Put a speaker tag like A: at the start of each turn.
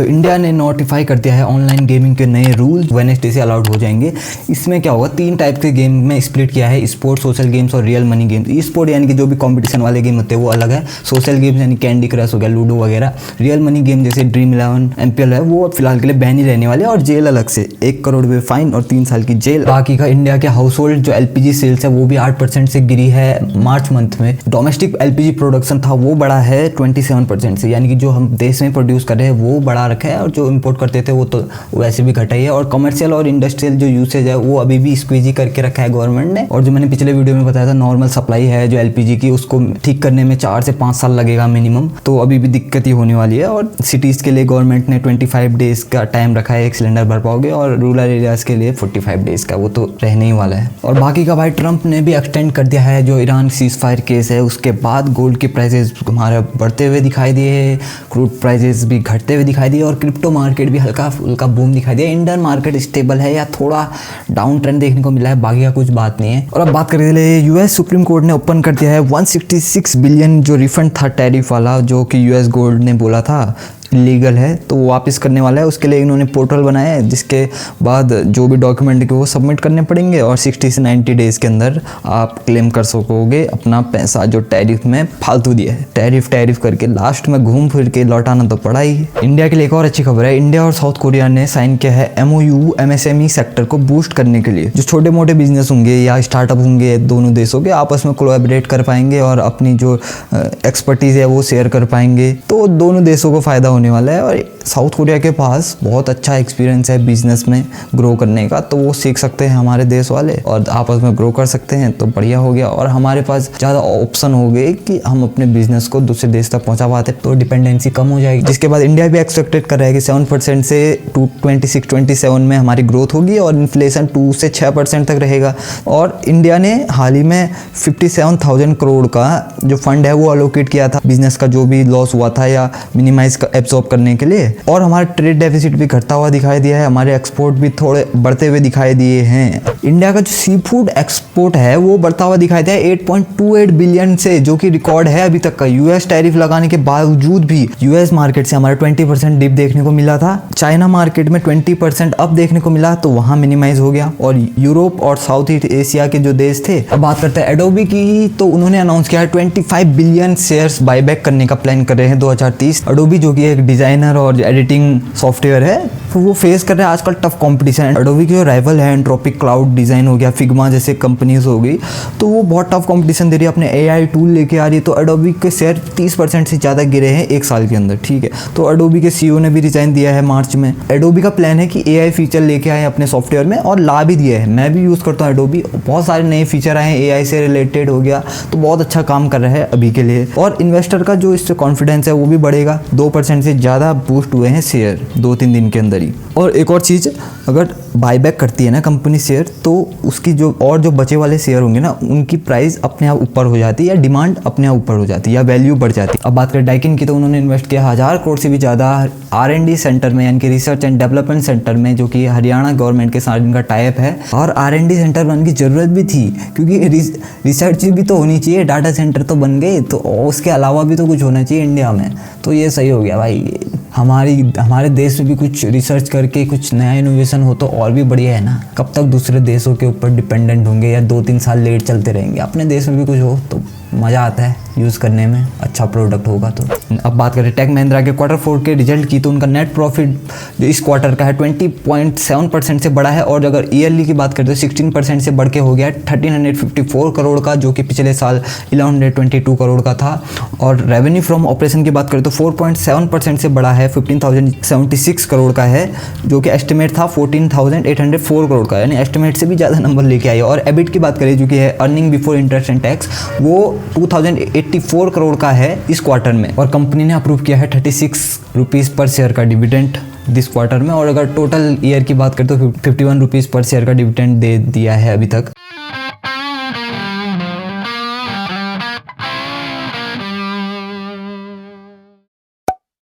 A: तो इंडिया ने नोटिफाई कर दिया है ऑनलाइन गेमिंग के नए रूल वेडनेसडे से अलाउड हो जाएंगे। इसमें क्या होगा, 3 टाइप के गेम में स्प्लिट किया है, स्पोर्ट, सोशल गेम्स और रियल मनी गेम्स। ई स्पोर्ट यानी कि जो भी कंपटीशन वाले गेम होते हैं वो अलग है। सोशल गेम्स यानी कैंडी क्रश हो गया, लूडो वगैरह। रियल मनी गेम जैसे ड्रीम 11, MPL है, वो फिलहाल के लिए बैन ही रहने वाले और जेल अलग से 1 करोड़ रुपये फाइन और 3 साल की जेल। बाकी का इंडिया के हाउस होल्ड जो LPG सेल्स है वो भी 8% से गिरी है मार्च मंथ में। डोमेस्टिक LPG प्रोडक्शन था वो बढ़ा है 27% से, यानी कि जो हम देश में प्रोड्यूस कर रहे हैं वो बढ़ा रखा है और जो इंपोर्ट करते थे वो तो वैसे भी घटा ही है। और कमर्शियल और इंडस्ट्रियल जो यूसेज है वो अभी भी स्क्वीजी करके रखा है गवर्नमेंट ने। और जो मैंने पिछले वीडियो में बताया था, नॉर्मल सप्लाई है जो LPG की, उसको ठीक करने में 4 से 5 साल लगेगा मिनिमम, तो अभी भी दिक्कत ही होने वाली है। और सिटीज़ के लिए गवर्नमेंट ने 25 डेज का टाइम रखा है, 1 सिलेंडर भर पाओगे, और रूरल एरियाज़ के लिए 45 डेज का, वो तो रहने ही वाला है। और बाकी का भाई ट्रंप ने भी एक्सटेंड कर दिया है जो ईरान सीज फायर केस है, उसके बाद गोल्ड के प्राइजेस हमारे बढ़ते हुए दिखाई दिए, क्रूड प्राइजेस भी घटते हुए दिखाई दिए और क्रिप्टो मार्केट भी हल्का फुल्का बूम दिखाई दिया। इंडियन मार्केट स्टेबल है या थोड़ा डाउन ट्रेंड देखने को मिला है, बाकी का कुछ बात नहीं है। और अब बात करें US सुप्रीम कोर्ट ने ओपन कर दिया है 166 बिलियन जो रिफंड था टैरिफ वाला, जो कि US गोल्ड ने बोला था लीगल है, तो वो वापस करने वाला है। उसके लिए इन्होंने पोर्टल बनाया है जिसके बाद जो भी डॉक्यूमेंट के वो सबमिट करने पड़ेंगे और 60 से 90 डेज़ के अंदर आप क्लेम कर सकोगे अपना पैसा जो टैरिफ में फालतू दिया है। टैरिफ करके लास्ट में घूम फिर के लौटाना तो पड़ा ही। इंडिया के लिए एक और अच्छी खबर है, इंडिया और साउथ कोरिया ने साइन किया है MOU MSME सेक्टर को बूस्ट करने के लिए। जो छोटे मोटे बिजनेस होंगे या स्टार्टअप होंगे दोनों देशों के, आपस में कोलैबोरेट कर पाएंगे और अपनी जो एक्सपर्टीज़ है वो शेयर कर पाएंगे, तो दोनों देशों को फ़ायदा होने वाला है। और साउथ कोरिया के पास बहुत अच्छा एक्सपीरियंस है बिजनेस में ग्रो करने का, तो वो सीख सकते हैं हमारे देश वाले और आपस में ग्रो कर सकते हैं, तो बढ़िया हो गया। और हमारे पास ज़्यादा ऑप्शन हो गए कि हम अपने बिजनेस को दूसरे देश तक पहुंचा पाते, तो डिपेंडेंसी कम हो जाएगी। जिसके बाद इंडिया भी एक्सपेक्टेड कर रहा है कि 7% से 26-27 में हमारी ग्रोथ होगी और इन्फ्लेशन 2 से 6% तक रहेगा। और इंडिया ने हाल ही में 57,000 करोड़ का जो फंड है वो अलोकेट किया था बिजनेस का जो भी लॉस हुआ था या मिनिमाइज एब्जॉर्ब करने के लिए। और हमारा ट्रेड डेफिसिट भी घटता हुआ दिखाई दिया है, हमारे एक्सपोर्ट भी थोड़े बढ़ते हुए दिखाई दिए हैं। इंडिया का जो सी फूड एक्सपोर्ट है वो बढ़ता हुआ दिखाई दिया है 8.28 बिलियन से, जो कि रिकॉर्ड है अभी तक का। US टैरिफ लगाने के बावजूद भी US मार्केट से हमारा 20% डिप देखने को मिला था, चाइना मार्केट में 20% अप देखने को मिला, तो वहां मिनिमाइज हो गया। और यूरोप और साउथ ईस्ट एशिया के जो देश थे, अब बात करते हैं एडोबी की, तो उन्होंने अनाउंस किया है 25 बिलियन शेयर्स बाईबैक करने का प्लान कर रहे हैं 2030। एडोबी जो कि एक डिजाइनर और एडिटिंग सॉफ्टवेयर है, तो वो फेस कर रहे हैं आजकल टफ कंपटीशन। एडोबी के जो राइवल है एंट्रोपिक क्लाउड डिज़ाइन हो गया, फिग्मा जैसे कंपनीज हो गई, तो वो बहुत टफ कंपटीशन दे रही है, अपने AI टूल लेके आ रही है। तो एडोबी के शेयर 30% से ज़्यादा गिरे हैं 1 साल के अंदर, ठीक है। तो एडोबी के CEO ने भी रिजाइन दिया है मार्च में। एडोबी का प्लान है कि AI फीचर लेके आए अपने सॉफ्टवेयर में और ला भी दिया है। मैं भी यूज़ करता हूँ एडोबी, बहुत सारे नए फीचर आए हैं AI से रिलेटेड हो गया, तो बहुत अच्छा काम कर रहा है अभी के लिए। और इन्वेस्टर का जो इससे कॉन्फिडेंस है वो भी बढ़ेगा, 2% से ज़्यादा बूस्ट हुए हैं शेयर 2-3 दिन के अंदर ही। और एक और चीज़, अगर बाईबैक करती है ना कंपनी शेयर, तो उसकी जो बचे वाले शेयर होंगे ना, उनकी प्राइस अपने आप ऊपर हो जाती है या डिमांड अपने आप ऊपर हो जाती है या वैल्यू बढ़ जाती है। अब बात करें डाइकिन की, तो उन्होंने इन्वेस्ट किया 1000 करोड़ से भी ज़्यादा R&D सेंटर में, यानी कि रिसर्च एंड डेवलपमेंट सेंटर में, जो कि हरियाणा गवर्नमेंट के साथ इनका टाइप है। और R&D सेंटर बनने की ज़रूरत भी थी, क्योंकि रिसर्च भी तो होनी चाहिए, डाटा सेंटर तो बन गए, तो उसके अलावा भी तो कुछ होना चाहिए इंडिया में, तो ये सही हो गया भाई। हमारे देश में भी कुछ रिसर्च करके कुछ नया इनोवेशन हो तो और भी बढ़िया है ना। कब तक दूसरे देशों के ऊपर डिपेंडेंट होंगे या 2-3 साल लेट चलते रहेंगे। अपने देश में भी कुछ हो तो मज़ा आता है यूज़ करने में, अच्छा प्रोडक्ट होगा तो। अब बात करें टेक महिंद्रा के Q4 के रिजल्ट की, तो उनका नेट प्रॉफिट जो इस क्वार्टर का है 20.7% से बढ़ा है। और अगर ईयरली की बात करें तो 16% से बढ़ के हो गया 1354 करोड़ का, जो कि पिछले साल 1122 करोड़ का था। और रेवेन्यू फ्रॉम ऑपरेशन की बात करें तो 4.7% से बढ़ा है, 15,076 करोड़ का है, जो कि एस्टिमेट था 14,804 करोड़ का, यानी एस्टिमेट से भी ज़्यादा नंबर लेके आई। और एबिट की बात करें जो कि है earning before interest and tax, वो 2084 करोड़ का है इस क्वार्टर में। और कंपनी ने अप्रूव किया है 36 रुपीज़ पर शेयर का डिविडेंड दिस क्वार्टर में। और अगर टोटल ईयर की बात करें तो 51 रुपीज़ पर शेयर का डिविडेंड दे दिया है अभी तक।